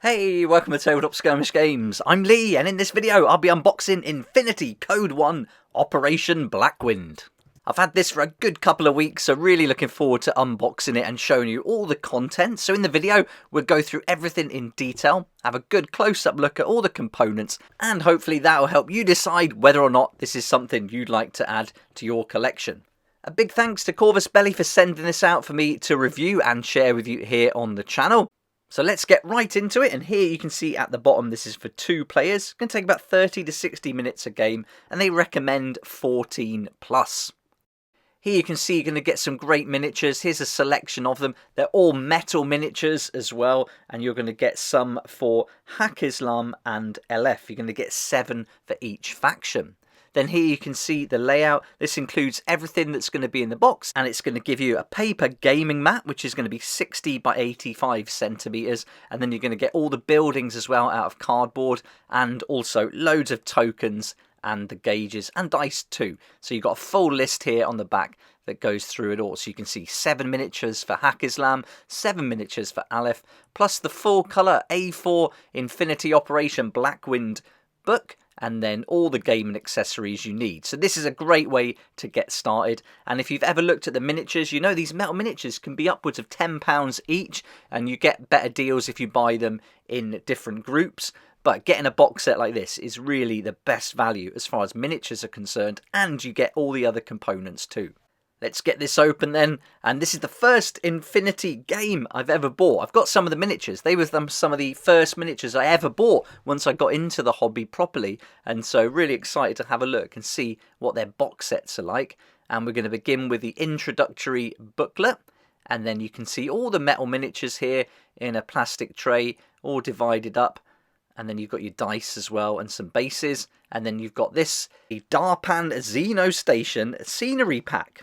Hey, welcome to Tabletop Skirmish Games. I'm Lee, and in this video I'll be unboxing Infinity Code 1 Operation BLACKWIND. I've had this for a good couple of weeks, so really looking forward to unboxing it and showing you all the content. So in the video, we'll go through everything in detail, have a good close-up look at all the components, and hopefully that'll help you decide whether or not this is something you'd like to add to your collection. A big thanks to Corvus Belly for sending this out for me to review and share with you here on the channel. So let's get right into it, and here you can see at the bottom this is for 2 players. It's going to take about 30 to 60 minutes a game, and they recommend 14 plus. Here you can see you're going to get some great miniatures. Here's a selection of them. They're all metal miniatures as well, and you're going to get some for Haq Islam and LF. You're going to get 7 for each faction. Then here you can see the layout. This includes everything that's going to be in the box, and it's going to give you a paper gaming mat, which is going to be 60 by 85 centimeters, and then you're going to get all the buildings as well out of cardboard, and also loads of tokens and the gauges and dice too. So you've got a full list here on the back that goes through it all. So you can see 7 miniatures for Haq Islam, 7 miniatures for Aleph, plus the full colour A4 Infinity Operation BLACKWIND book, and then all the gaming accessories you need. So this is a great way to get started, and if you've ever looked at the miniatures, you know these metal miniatures can be upwards of £10 each, and you get better deals if you buy them in different groups. But getting a box set like this is really the best value as far as miniatures are concerned, and you get all the other components too. Let's get this open then, and this is the first Infinity game I've ever bought. I've got some of the miniatures. They were some of the first miniatures I ever bought once I got into the hobby properly, and so really excited to have a look and see what their box sets are like. And we're going to begin with the introductory booklet, and then you can see all the metal miniatures here in a plastic tray, all divided up. And then you've got your dice as well and some bases, and then you've got this, the Darpan Xeno Station scenery pack.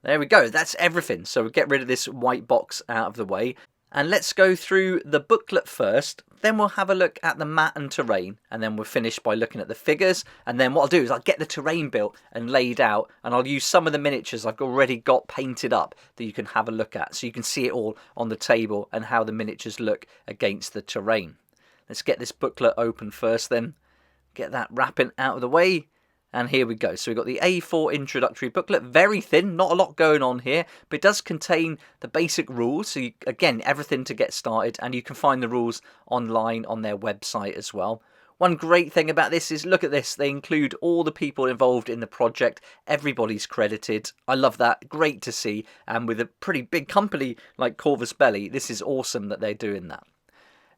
There we go, that's everything. So we'll get rid of this white box out of the way. And let's go through the booklet first. Then we'll have a look at the mat and terrain. And then we'll finish by looking at the figures. And then what I'll do is I'll get the terrain built and laid out. And I'll use some of the miniatures I've already got painted up that you can have a look at. So you can see it all on the table and how the miniatures look against the terrain. Let's get this booklet open first then. Get that wrapping out of the way. And here we go. So we've got the A4 introductory booklet. Very thin, not a lot going on here, but it does contain the basic rules. So again, everything to get started, and you can find the rules online on their website as well. One great thing about this is, look at this, they include all the people involved in the project. Everybody's credited. I love that. Great to see. And with a pretty big company like Corvus Belli, this is awesome that they're doing that.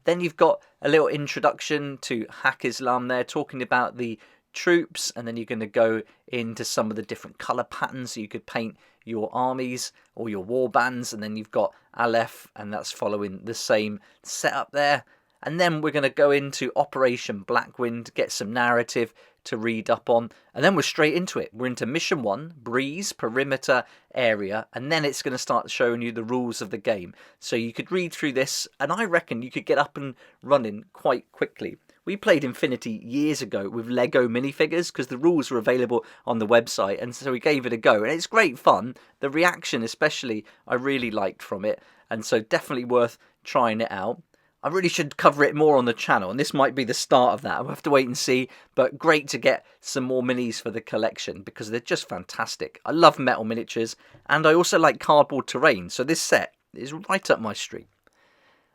Then you've got a little introduction to Haq Islam there, talking about the troops, and then you're going to go into some of the different colour patterns so you could paint your armies or your war bands. And then you've got Aleph, and that's following the same setup there. And then we're going to go into Operation BLACKWIND, get some narrative to read up on, and then we're straight into it. We're into Mission 1, Breeze, Perimeter Area, and then it's going to start showing you the rules of the game. So you could read through this, and I reckon you could get up and running quite quickly. We played Infinity years ago with Lego minifigures because the rules were available on the website, and so we gave it a go, and it's great fun. The reaction especially I really liked from it, and so definitely worth trying it out. I really should cover it more on the channel, and this might be the start of that. We'll have to wait and see, but great to get some more minis for the collection because they're just fantastic. I love metal miniatures, and I also like cardboard terrain, so this set is right up my street.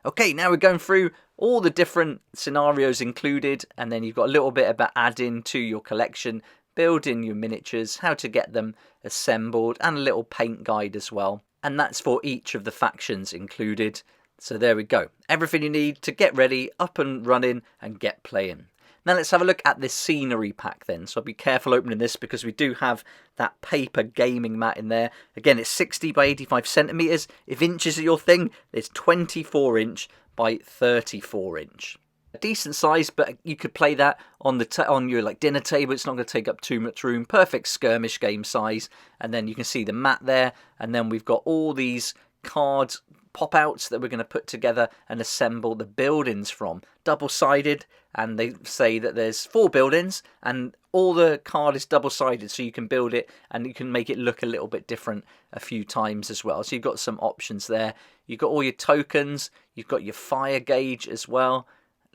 Okay, now we're going through all the different scenarios included, and then you've got a little bit about adding to your collection, building your miniatures, how to get them assembled, and a little paint guide as well. And that's for each of the factions included. So there we go. Everything you need to get ready, up and running, and get playing. Now let's have a look at this scenery pack then. So be careful opening this because we do have that paper gaming mat in there. Again, it's 60 by 85 centimeters. If inches are your thing, it's 24 inch by 34 inch. A decent size, but you could play that on your like dinner table. It's not going to take up too much room. Perfect skirmish game size. And then you can see the mat there. And then we've got all these cards pop-outs that we're going to put together and assemble the buildings from. Double-sided, and they say that there's 4 buildings, and all the card is double-sided, so you can build it and you can make it look a little bit different a few times as well. So you've got some options there. You've got all your tokens, you've got your fire gauge as well.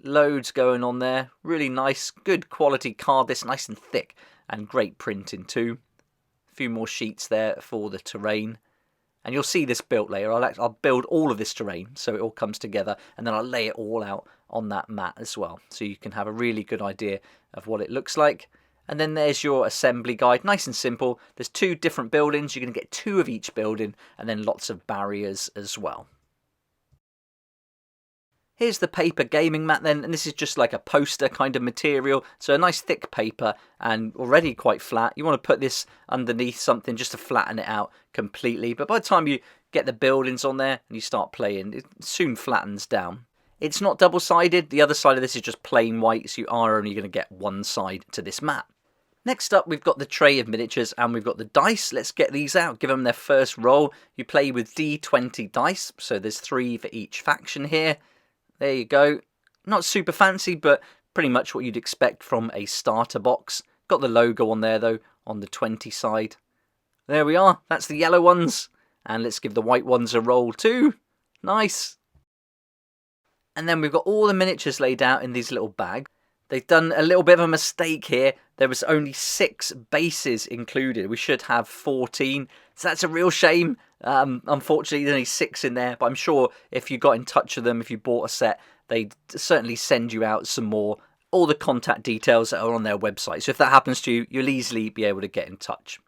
Loads going on there. Really nice, good quality card. This nice and thick and great printing too. A few more sheets there for the terrain. And you'll see this built later. I'll build all of this terrain so it all comes together, and then I'll lay it all out on that mat as well, so you can have a really good idea of what it looks like. And then there's your assembly guide, nice and simple. There's 2 different buildings. You're going to get 2 of each building, and then lots of barriers as well. Here's the paper gaming mat then, and this is just like a poster kind of material. So a nice thick paper and already quite flat. You want to put this underneath something just to flatten it out completely. But by the time you get the buildings on there and you start playing, it soon flattens down. It's not double-sided. The other side of this is just plain white, so you are only going to get one side to this mat. Next up, we've got the tray of miniatures and we've got the dice. Let's get these out, give them their first roll. You play with D20 dice, so there's 3 for each faction here. There you go. Not super fancy, but pretty much what you'd expect from a starter box. Got the logo on there, though, on the 20 side. There we are. That's the yellow ones. And let's give the white ones a roll, too. Nice. And then we've got all the miniatures laid out in these little bags. They've done a little bit of a mistake here. There was only 6 bases included. We should have 14. So that's a real shame. Unfortunately, there's only 6 in there. But I'm sure if you got in touch with them, if you bought a set, they'd certainly send you out some more. All the contact details are on their website. So if that happens to you, you'll easily be able to get in touch.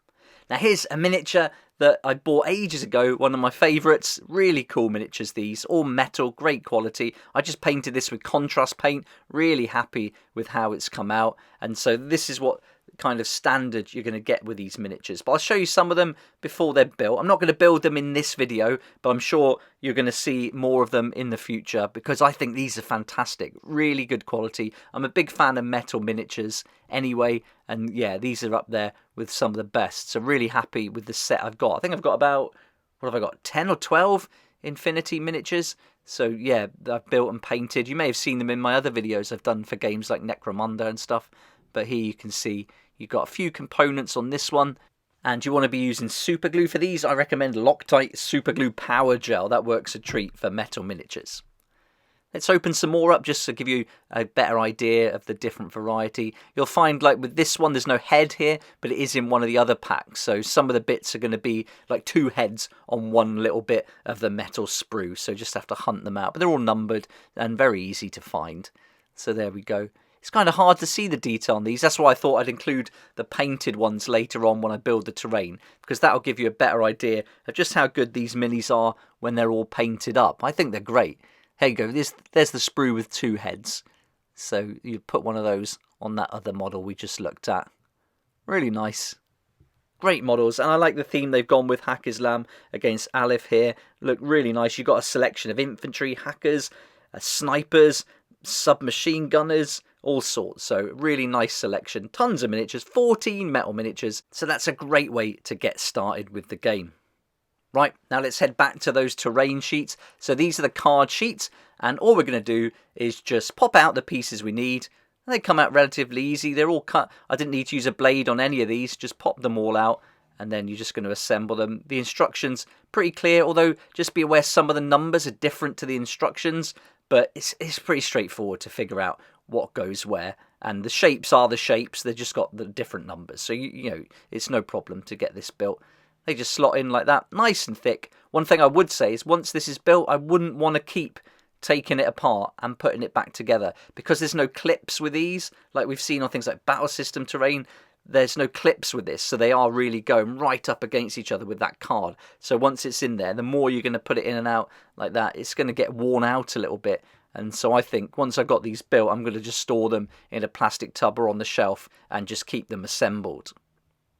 Now here's a miniature that I bought ages ago, one of my favourites. Really cool miniatures these, all metal, great quality. I just painted this with contrast paint, really happy with how it's come out. And so this is what kind of standard you're going to get with these miniatures. But I'll show you some of them before they're built. I'm not going to build them in this video, but I'm sure you're going to see more of them in the future because I think these are fantastic, really good quality. I'm a big fan of metal miniatures anyway, and yeah, these are up there with some of the best. So really happy with the set I've got. I think I've got about, what have I got, 10 or 12 Infinity miniatures. So yeah, I've built and painted. You may have seen them in my other videos I've done for games like Necromunda and stuff. But here you can see you've got a few components on this one. And you want to be using super glue for these. I recommend Loctite Super Glue Power Gel. That works a treat for metal miniatures. Let's open some more up just to give you a better idea of the different variety. You'll find like with this one there's no head here, but it is in one of the other packs. So some of the bits are going to be like 2 heads on one little bit of the metal sprue. So just have to hunt them out. But they're all numbered and very easy to find. So there we go. It's kind of hard to see the detail on these. That's why I thought I'd include the painted ones later on when I build the terrain, because that'll give you a better idea of just how good these minis are when they're all painted up. I think they're great. Here you go. There's the sprue with 2 heads. So you put one of those on that other model we just looked at. Really nice. Great models, and I like the theme they've gone with. Hack Islam against Aleph here. Look really nice. You've got a selection of infantry, hackers, snipers, submachine gunners, all sorts. So really nice selection. Tons of miniatures, 14 metal miniatures. So that's a great way to get started with the game. Right, now let's head back to those terrain sheets. So these are the card sheets, and all we're going to do is just pop out the pieces we need. They come out relatively easy. They're all cut. I didn't need to use a blade on any of these. Just pop them all out, and then you're just going to assemble them. The instructions, pretty clear, although just be aware some of the numbers are different to the instructions, but it's pretty straightforward to figure out what goes where. And the shapes are the shapes. They've just got the different numbers. So, you know, it's no problem to get this built. They just slot in like that, nice and thick. One thing I would say is once this is built, I wouldn't want to keep taking it apart and putting it back together because there's no clips with these. Like we've seen on things like battle system terrain, there's no clips with this. So they are really going right up against each other with that card. So once it's in there, the more you're going to put it in and out like that, it's going to get worn out a little bit. And so I think once I've got these built, I'm going to just store them in a plastic tub or on the shelf and just keep them assembled.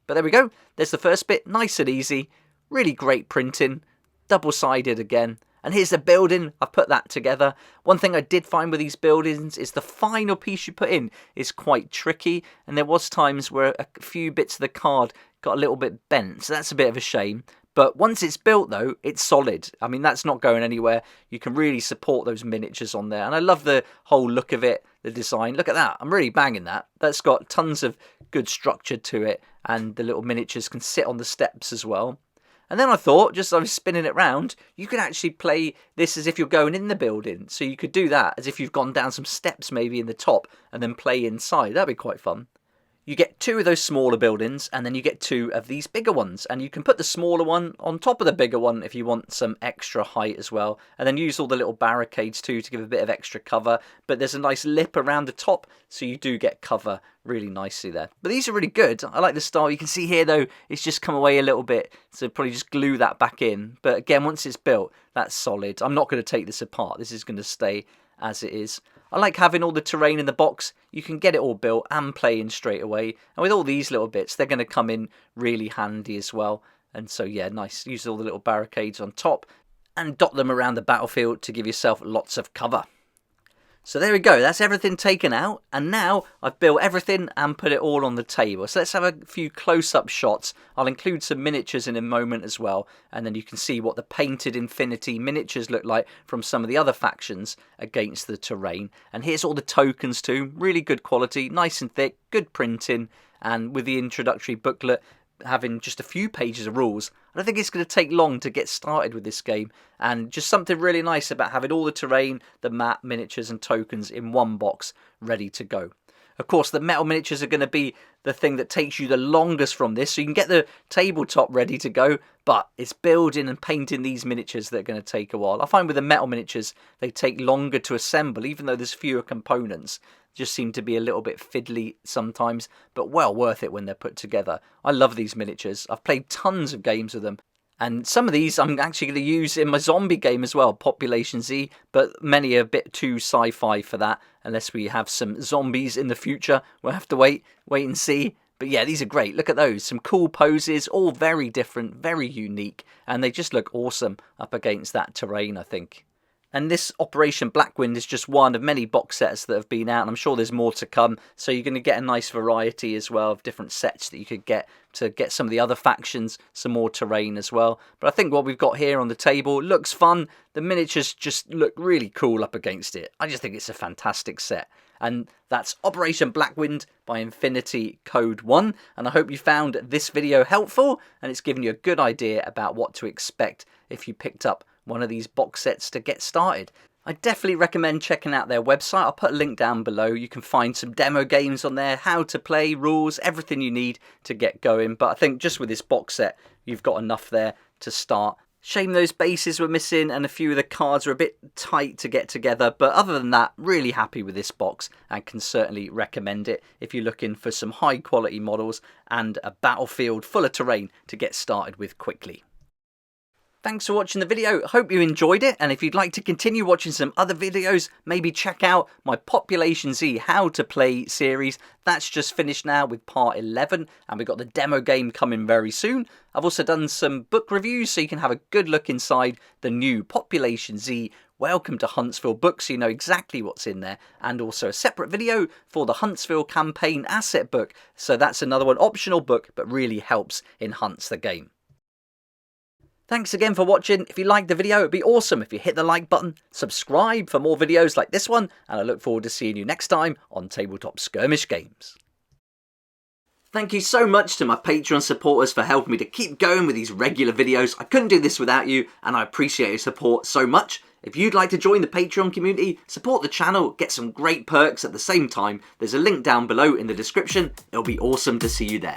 But there we go. There's the first bit. Nice and easy. Really great printing. Double-sided again. And here's the building. I've put that together. One thing I did find with these buildings is the final piece you put in is quite tricky. And there was times where a few bits of the card got a little bit bent. So that's a bit of a shame. But once it's built though, it's solid. I mean, that's not going anywhere. You can really support those miniatures on there. And I love the whole look of it, the design. Look at that. I'm really banging that. That's got tons of good structure to it. And the little miniatures can sit on the steps as well. And then I thought, just as I was spinning it round, you could actually play this as if you're going in the building. So you could do that as if you've gone down some steps maybe in the top and then play inside. That'd be quite fun. You get 2 of those smaller buildings and then you get 2 of these bigger ones, and you can put the smaller one on top of the bigger one if you want some extra height as well, and then use all the little barricades too to give a bit of extra cover. But there's a nice lip around the top, so you do get cover really nicely there. But these are really good. I like the style. You can see here though, it's just come away a little bit, so probably just glue that back in. But again, once it's built, that's solid. I'm not going to take this apart. This is going to stay as it is. I like having all the terrain in the box. You can get it all built and play in straight away. And with all these little bits, they're going to come in really handy as well. And so yeah, nice. Use all the little barricades on top and dot them around the battlefield to give yourself lots of cover. So there we go, that's everything taken out, and now I've built everything and put it all on the table. So let's have a few close-up shots. I'll include some miniatures in a moment as well, and then you can see what the painted Infinity miniatures look like from some of the other factions against the terrain. And here's all the tokens too, really good quality, nice and thick, good printing, and with the introductory booklet having just a few pages of rules, I don't think it's going to take long to get started with this game, and just something really nice about having all the terrain, the map, miniatures and tokens in one box ready to go. Of course, the metal miniatures are going to be the thing that takes you the longest from this, so you can get the tabletop ready to go, but it's building and painting these miniatures that are going to take a while. I find with the metal miniatures, they take longer to assemble, even though there's fewer components. Just seem to be a little bit fiddly sometimes, but well worth it when they're put together. I love these miniatures. I've played tons of games with them. And some of these I'm actually going to use in my zombie game as well, Population Z, but many are a bit too sci-fi for that. Unless we have some zombies in the future, we'll have to wait and see. But yeah, these are great. Look at those. Some cool poses, all very different, very unique, and they just look awesome up against that terrain, I think. And this Operation BLACKWIND is just one of many box sets that have been out, and I'm sure there's more to come. So you're going to get a nice variety as well of different sets that you could get to get some of the other factions, some more terrain as well. But I think what we've got here on the table looks fun. The miniatures just look really cool up against it. I just think it's a fantastic set. And that's Operation BLACKWIND by Infinity Code 1. And I hope you found this video helpful, and it's given you a good idea about what to expect if you picked up one of these box sets to get started. I definitely recommend checking out their website. I'll put a link down below. You can find some demo games on there, how to play, rules, everything you need to get going. But I think just with this box set, you've got enough there to start. Shame those bases were missing and a few of the cards were a bit tight to get together. But other than that, really happy with this box and can certainly recommend it if you're looking for some high quality models and a battlefield full of terrain to get started with quickly. Thanks for watching the video. Hope you enjoyed it, and if you'd like to continue watching some other videos, maybe check out my Population Z How to Play series. That's just finished now with part 11, and we've got the demo game coming very soon. I've also done some book reviews, so you can have a good look inside the new Population Z Welcome to Huntsville book, so you know exactly what's in there, and also a separate video for the Huntsville campaign asset book. So that's another one, optional book, but really helps enhance the game. Thanks again for watching. If you liked the video, it'd be awesome if you hit the like button, subscribe for more videos like this one, and I look forward to seeing you next time on Tabletop Skirmish Games. Thank you so much to my Patreon supporters for helping me to keep going with these regular videos. I couldn't do this without you, and I appreciate your support so much. If you'd like to join the Patreon community, support the channel, get some great perks at the same time, there's a link down below in the description. It'll be awesome to see you there.